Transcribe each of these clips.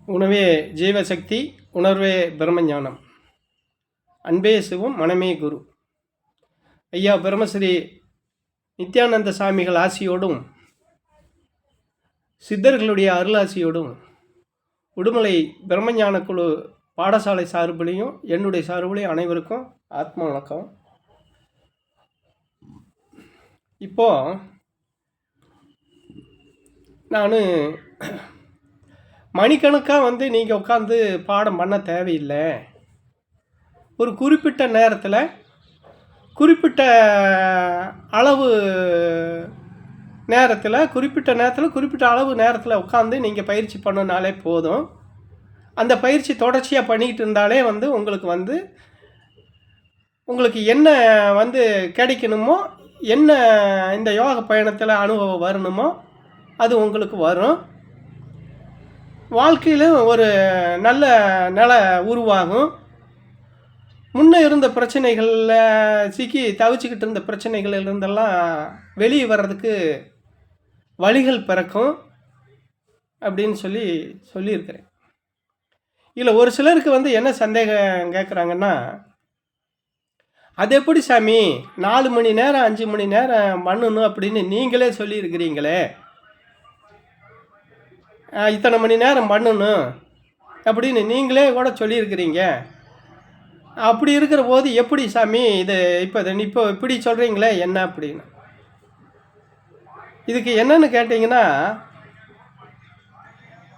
உணவே ஜீவசக்தி, உணர்வே பிரம்மஞானம். அன்பே சிவம், மனமே குரு. ஐயா பிரம்மஸ்ரீ நித்யானந்த சாமிகள் ஆசியோடும் சித்தர்களுடைய அருளாசியோடும் உடுமலை பிரம்மஞான குழு பாடசாலை சார்பிலையும் என்னுடைய சார்பிலையும் அனைவருக்கும் ஆத்ம வணக்கம். இப்போ நான் மணிக்கணக்காக நீங்கள் உட்காந்து பாடம் பண்ண தேவையில்லை. ஒரு குறிப்பிட்ட நேரத்தில் குறிப்பிட்ட அளவு குறிப்பிட்ட அளவு நேரத்தில் உட்காந்து நீங்கள் பயிற்சி பண்ணினாலே போதும். அந்த பயிற்சி தொடர்ச்சியாக பண்ணிக்கிட்டு இருந்தாலே உங்களுக்கு என்ன கிடைக்கணுமோ, என்ன இந்த யோக பயணத்தில் அனுபவம் வரணுமோ அது உங்களுக்கு வரும். வாழ்க்கையில் ஒரு நல்ல நிலை உருவாகும். முன்னே இருந்த பிரச்சனைகளில் சிக்கி தவிச்சிக்கிட்டு இருந்த பிரச்சனைகளில் இருந்தெல்லாம் வெளியே வர்றதுக்கு வழிகள் பிறக்கும் அப்படின்னு சொல்லியிருக்கிறேன். இதில் ஒரு சிலருக்கு என்ன சந்தேகம் கேட்குறாங்கன்னா, அது எப்படி சாமி 4 மணி நேரம் 5 மணி நேரம் பண்ணணும் அப்படின்னு நீங்களே சொல்லியிருக்கிறீங்களே, இத்தனை மணி நேரம் பண்ணணும் அப்படின்னு நீங்களே கூட சொல்லியிருக்கிறீங்க, அப்படி இருக்கிற போது எப்படி சாமி இது இப்போ இப்படி சொல்கிறீங்களே என்ன அப்படின்னு? இதுக்கு என்னன்னு கேட்டிங்கன்னா,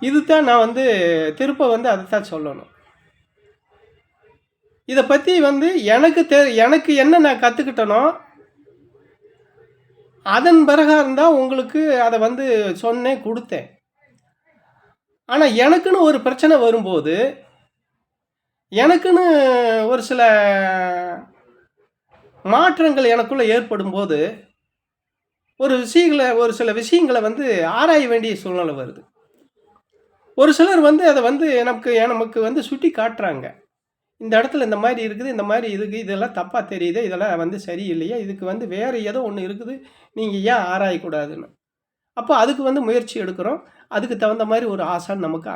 இதுதான் நான் திருப்ப அதை தான் சொல்லணும். இதை பற்றி எனக்கு என்ன நான் கற்றுக்கிட்டனோ அதன் பிரகாரம் தான் உங்களுக்கு அதை சொன்னேன், கொடுத்தேன். ஆனால் எனக்குன்னு ஒரு பிரச்சனை வரும்போது, எனக்குன்னு ஒரு சில மாற்றங்கள் எனக்குள்ளே ஏற்படும் போது ஒரு சில விஷயங்களை ஆராய வேண்டிய சூழ்நிலை வருது. ஒரு சிலர் அதை நமக்கு சுட்டி காட்டுறாங்க. இந்த இடத்துல இந்த மாதிரி இருக்குது, இந்த மாதிரி இருக்குது, இதெல்லாம் தப்பாக தெரியுது, இதெல்லாம் சரியில்லையா, இதுக்கு வேறு ஏதோ ஒன்று இருக்குது, நீங்கள் ஏன் ஆராயக்கூடாதுன்னு. அப்போ அதுக்கு முயற்சி எடுக்கிறோம். அதுக்கு தகுந்த மாதிரி ஒரு ஆசான் நமக்கு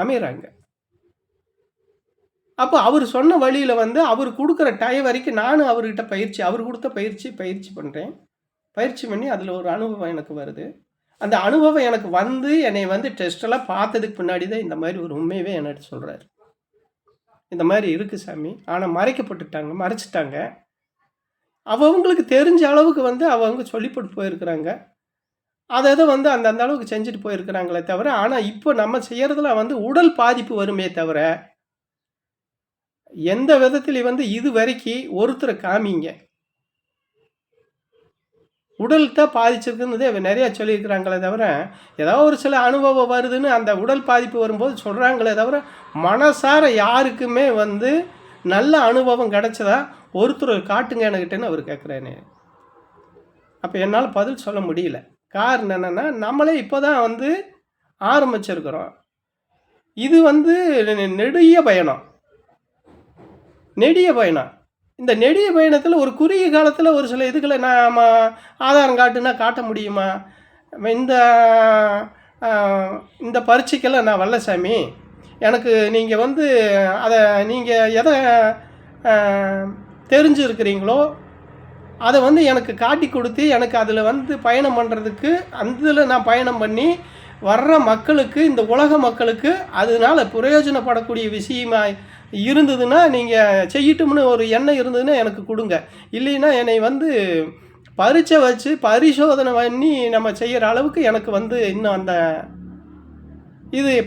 அமைகிறாங்க. அப்போ அவர் சொன்ன வழியில் அவர் கொடுக்குற டைம் வரைக்கும் நானும் அவர்கிட்ட அவர் கொடுத்த பயிற்சி பண்ணுறேன். பயிற்சி பண்ணி அதில் ஒரு அனுபவம் எனக்கு வருது. அந்த அனுபவம் எனக்கு என்னை டெஸ்டெல்லாம் பார்த்ததுக்கு பின்னாடி தான் இந்த மாதிரி ஒரு உண்மையவே என்கிட்ட சொல்கிறாரு. இந்த மாதிரி இருக்குது சாமி, ஆனால் மறைச்சிட்டாங்க. அவங்களுக்கு தெரிஞ்ச அளவுக்கு அவங்க சொல்லிப்பட்டு போயிருக்கிறாங்க. அதை அந்த அளவுக்கு செஞ்சுட்டு போயிருக்கிறாங்களே தவிர, ஆனால் இப்போ நம்ம செய்கிறதுல உடல் பாதிப்பு வருமே தவிர, எந்த விதத்தில் இது வரைக்கும் ஒருத்தரை காமிங்க உடல் தான் பாதிச்சிருக்குன்னதே நிறையா சொல்லியிருக்கிறாங்களே தவிர, ஏதாவது ஒரு சில அனுபவம் வருதுன்னு அந்த உடல் பாதிப்பு வரும்போது சொல்கிறாங்களே தவிர, மனசார யாருக்குமே நல்ல அனுபவம் கிடச்சதா ஒருத்தர் காட்டுங்க என்கிட்டன்னு அவர் கேட்குறேன்னு. அப்போ என்னால் பதில் சொல்ல முடியல. காரணம் என்னென்னா, நம்மளே இப்போ தான் ஆரம்பிச்சிருக்கிறோம். இது நெடிய பயணம். இந்த நெடிய பயணத்தில் ஒரு குறுகிய காலத்தில் ஒரு சில இதுகளை நாம் ஆதாரம் காட்ட முடியுமா? இந்த பரீட்சைக்கெல்லாம் நான் வரல சாமி, எனக்கு நீங்கள் அதை நீங்கள் எதை தெரிஞ்சுருக்கிறீங்களோ அதை எனக்கு காட்டி கொடுத்து எனக்கு அதில் பயணம் பண்ணுறதுக்கு அதில் நான் பயணம் பண்ணி வர்ற மக்களுக்கு, இந்த உலக மக்களுக்கு அதனால் பிரயோஜனப்படக்கூடிய விஷயமா இருந்ததுன்னா நீங்கள் செய்யட்டும்னு ஒரு எண்ணம் இருந்ததுன்னா எனக்கு கொடுங்க. இல்லைன்னா என்னை பரீட்சை வச்சு பரிசோதனை பண்ணி நம்ம செய்கிற அளவுக்கு எனக்கு இன்னும் அந்த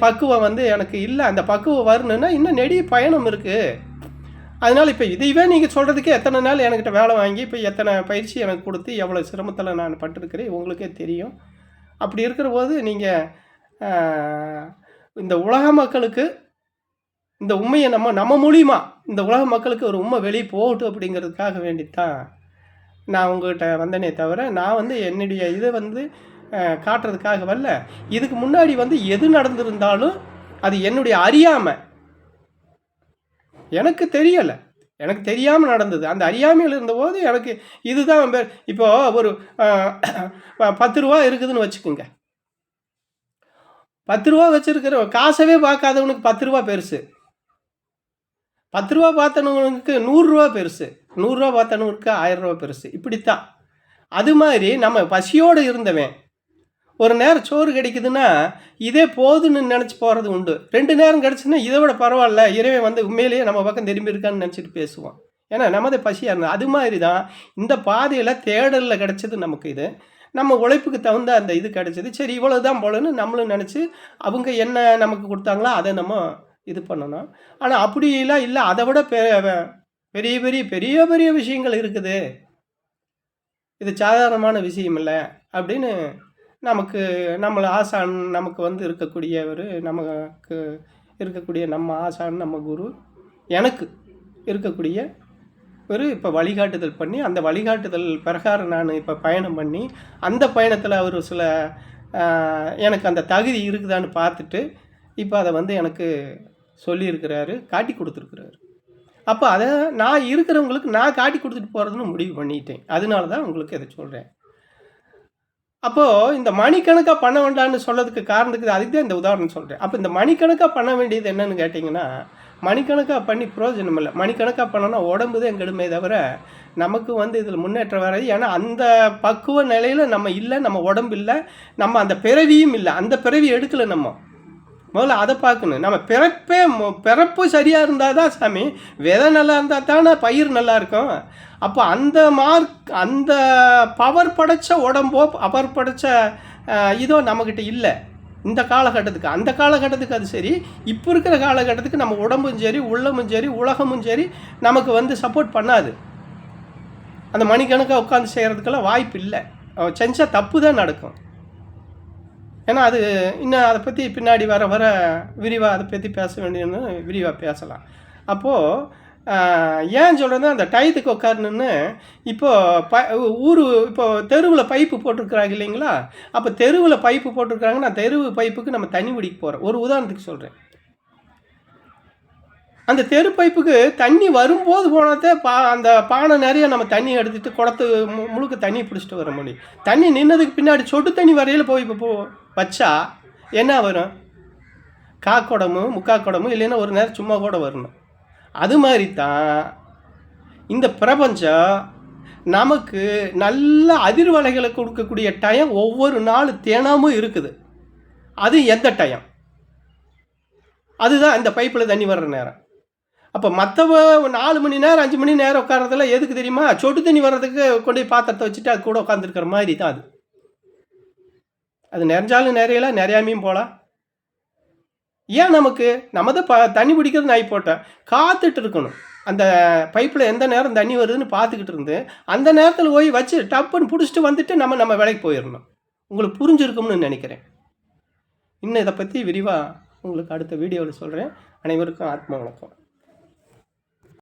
பக்குவம் எனக்கு இல்லை. அந்த பக்குவம் வரணுன்னா இன்னும் நெடிய பயணம் இருக்குது. அதனால் இப்போ இதைவே நீங்கள் சொல்கிறதுக்கே எத்தனை நாள் என்கிட்ட வேலை வாங்கி இப்போ எத்தனை பயிற்சி எனக்கு கொடுத்து எவ்வளோ சிரமத்தில் நான் பட்டிருக்கிறேன் உங்களுக்கே தெரியும். அப்படி இருக்கிற போது நீங்கள் இந்த உலக மக்களுக்கு இந்த உண்மையை நம்ம மூலியமா இந்த உலக மக்களுக்கு ஒரு உண்மை வெளியே போகட்டும் அப்படிங்கிறதுக்காக வேண்டித்தான் நான் உங்கள்கிட்ட வந்தனே தவிர, நான் என்னுடைய இதை காட்டுறதுக்காக வரல. இதுக்கு முன்னாடி எது நடந்திருந்தாலும் அது என்னுடைய அறியாமை, எனக்கு தெரியலை, எனக்கு தெரியாமல் நடந்தது. அந்த அறியாமையில் இருந்தபோது எனக்கு இதுதான் இப்போது ஒரு 10 ரூபா இருக்குதுன்னு வச்சுக்கோங்க. ரூ. 10 வச்சிருக்கிற காசவே பார்க்காதவனுக்கு ரூ. 10 பெருசு. ரூ. 10 பார்த்தவனுக்கு ரூ. 100 பெருசு. ரூ. 100 பார்த்தவனுக்கு ரூ. 1000 பெருசு. இப்படித்தான். அது மாதிரி நம்ம பசியோடு இருந்தவன் ஒரு நேரம் சோறு கிடைக்குதுன்னா இதே போதுன்னு நினச்சி போகிறது உண்டு. 2 நேரம் கிடச்சுன்னா இதை விட பரவாயில்ல, இறைவன் வந்து உண்மையிலேயே நம்ம பக்கம் திரும்பி இருக்கான்னு நினச்சிட்டு பேசுவோம். ஏன்னா நமதே பசியாக இருந்தது. அது மாதிரி தான் இந்த பாதையில் தேடலில் கிடச்சது நமக்கு இது. நம்ம உழைப்புக்கு தகுந்த அந்த இது கிடச்சிது. சரி இவ்வளோ தான் போலன்னு நம்மளும் நினச்சி அவங்க என்ன நமக்கு கொடுத்தாங்களோ அதை நம்ம இது பண்ணணும். ஆனால் அப்படிலாம் இல்லை, அதை விட பெரிய பெரிய பெரிய பெரிய விஷயங்கள் இருக்குது, இது சாதாரணமான விஷயம் இல்லை அப்படின்னு நமக்கு நம்மளை ஆசான் நமக்கு வந்து இருக்கக்கூடியவர், நமக்கு இருக்கக்கூடிய நம்ம ஆசான் நம்ம குரு எனக்கு இருக்கக்கூடிய ஒரு இப்போ வழிகாட்டுதல் பண்ணி அந்த வழிகாட்டுதல் பிரகாரம் நான் இப்போ பயணம் பண்ணி அந்த பயணத்தில் அவர் சில எனக்கு அந்த தகுதி இருக்குதான்னு பார்த்துட்டு இப்போ அதை வந்து எனக்கு சொல்லியிருக்கிறாரு, காட்டி கொடுத்துருக்குறாரு. அப்போ அதை நான் இருக்கிறவங்களுக்கு நான் காட்டி கொடுத்துட்டு போகிறதுன்னு முடிவு பண்ணிட்டேன். அதனால தான் உங்களுக்கு இதை சொல்கிறேன். அப்போது இந்த மணிக்கணக்காக பண்ண வேண்டாம்னு சொல்கிறதுக்கு காரணத்துக்கு அதுக்கு தான் இந்த உதாரணம் சொல்கிறேன். அப்போ இந்த மணிக்கணக்காக பண்ண வேண்டியது என்னென்னு கேட்டிங்கன்னா, மணிக்கணக்காக பண்ணி பிரயோஜனம் இல்லை. மணிக்கணக்காக பண்ணோன்னா உடம்பு தான் கெடுமே தவிர நமக்கு வந்து இதில் முன்னேற்றம் வராது. ஏன்னா அந்த பக்குவ நிலையில் நம்ம இல்லை, நம்ம உடம்பு இல்லை, நம்ம அந்த பிறவியும் இல்லை, அந்த பிறவி எடுக்கலை. நம்ம முதல்ல அதை பார்க்கணும். நம்ம பிறப்பு சரியாக இருந்தால் தான் சாமி, விதை நல்லா இருந்தால் தானே பயிர் நல்லா இருக்கும். அப்போ அந்த பவர் படைச்ச உடம்போ பவர் படைச்ச இதோ நம்மக்கிட்ட இல்லை இந்த காலகட்டத்துக்கு. அந்த காலகட்டத்துக்கு அது சரி, இப்போ இருக்கிற காலகட்டத்துக்கு நம்ம உடம்பும் சரி, உள்ளமும் சரி, உலகமும் சரி நமக்கு வந்து சப்போர்ட் பண்ணாது. அந்த மணிக்கணக்காக உட்காந்து செய்கிறதுக்கெல்லாம் வாய்ப்பு இல்லை. செஞ்சால் தப்பு தான் நடக்கும். ஏன்னா அது இன்னும் அதை பற்றி பின்னாடி வர வர விரிவாக அதை பற்றி பேச வேண்டியதுன்னு விரிவாக பேசலாம். அப்போது ஏன் சொல்கிறேன்னா, அந்த டயத்துக்கு உட்காரணுன்னு இப்போ தெருவில் பைப்பு போட்டிருக்கிறாங்க இல்லைங்களா? அப்போ தெருவில் பைப்பு போட்டிருக்கிறாங்க. நான் தெருவு பைப்புக்கு நம்ம தண்ணி பிடிக்க போகிறோம். ஒரு உதாரணத்துக்கு சொல்கிறேன். அந்த தெரு பைப்புக்கு தண்ணி வரும்போது போனதே அந்த பானை நிறைய நம்ம தண்ணி எடுத்துகிட்டு குடத்து முழுக்க தண்ணி பிடிச்சிட்டு வர முடியும். தண்ணி நின்னதுக்கு பின்னாடி சொட்டு தண்ணி வரையில் போய் இப்போ வச்சா என்ன வரும்? காக்குடமும் முக்காக்குடமும் இல்லைன்னா ஒரு நேரம் சும்மா கூட வரணும். அது மாதிரி தான் இந்த பிரபஞ்சம் நமக்கு நல்ல அதிர்வலைகளை கொடுக்கக்கூடிய டைம் ஒவ்வொரு நாள் தினமும் இருக்குது. அது எந்த டைம்? அதுதான் இந்த பைப்பில் தண்ணி வர்ற நேரம். அப்போ மற்றவ 4 மணி நேரம் 5 மணி நேரம் உட்காரதெல்லாம் எதுக்கு தெரியுமா? சொட்டு தண்ணி வர்றதுக்கு கொண்டு போய் பாத்திரத்தை வச்சுட்டு அது கூட உட்காந்துருக்கிற மாதிரி தான் அது. அது நிறைஞ்சாலும் நிறையலாம், நிறையாமையும் போகலாம். ஏன் நமக்கு நம்ம தான் தண்ணி பிடிக்கிறது நாய் போட்டேன் காத்துட்டு இருக்கணும். அந்த பைப்பில் எந்த நேரம் தண்ணி வருதுன்னு பார்த்துக்கிட்டு இருந்து அந்த நேரத்தில் போய் வச்சு டப்புன்னு பிடிச்சிட்டு வந்துட்டு நம்ம வேலைக்கு போயிடணும். உங்களுக்கு புரிஞ்சிருக்கும்னு நினைக்கிறேன். இன்னும் இதை பற்றி விரிவாக உங்களுக்கு அடுத்த வீடியோவில் சொல்கிறேன். அனைவருக்கும் ஆத்ம வணக்கம்.